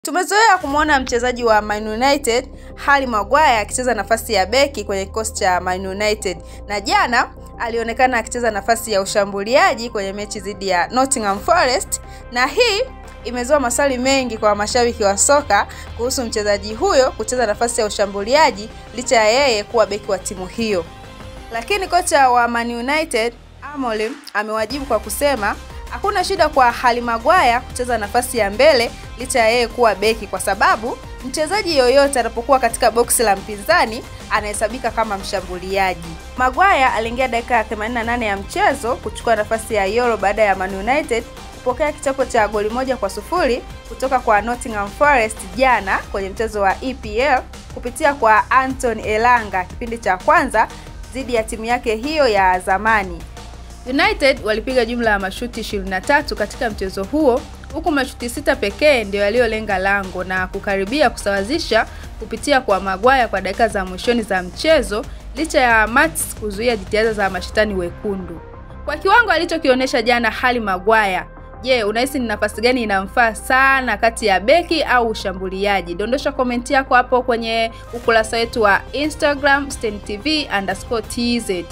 Tumezoea kumuona mchezaji wa Man United Harry Maguire akicheza nafasi ya beki kwenye kikosi cha Man United, na jana alionekana akicheza nafasi ya ushambuliaji kwenye mechi dhidi ya Nottingham Forest, na hii imezua maswali mengi kwa mashabiki wa soka kuhusu mchezaji huyo kucheza nafasi ya ushambuliaji licha ya yeye kuwa beki wa timu hiyo. Lakini kocha wa Man United Amorim amewajibu kwa kusema hakuna shida kwa Harry Maguire kucheza nafasi ya mbele licha ya yeye kuwa beki, kwa sababu mchezaji yoyote anapokuwa katika boksi la mpinzani anahesabika kama mshambuliaji. Maguire aliingia dakika ya 88 ya mchezo kuchukua nafasi ya Yoro baada ya Man United kupokea kichapo cha goli 1-0 kutoka kwa Nottingham Forest jana kwenye mchezo wa EPL kupitia kwa Anthony Elanga kipindi cha kwanza dhidi ya timu yake hiyo ya zamani. United walipiga jumla ya mashuti 23 katika mchezo huo, huku mashuti 6 pekee ndio yaliyolenga lango na kukaribia kusawazisha kupitia kwa Maguire kwa dakika za mwishoni za mchezo licha ya Mats kuzuia jitihada za mashitani wekundu. Kwa kiwango alichokionyesha jana Harry Maguire, je, unahisi ni nafasi gani inamfaa sana kati ya beki au ushambuliaji? Dondosha komenti yako hapo kwenye ukurasa wetu wa Instagram stenitv_tz.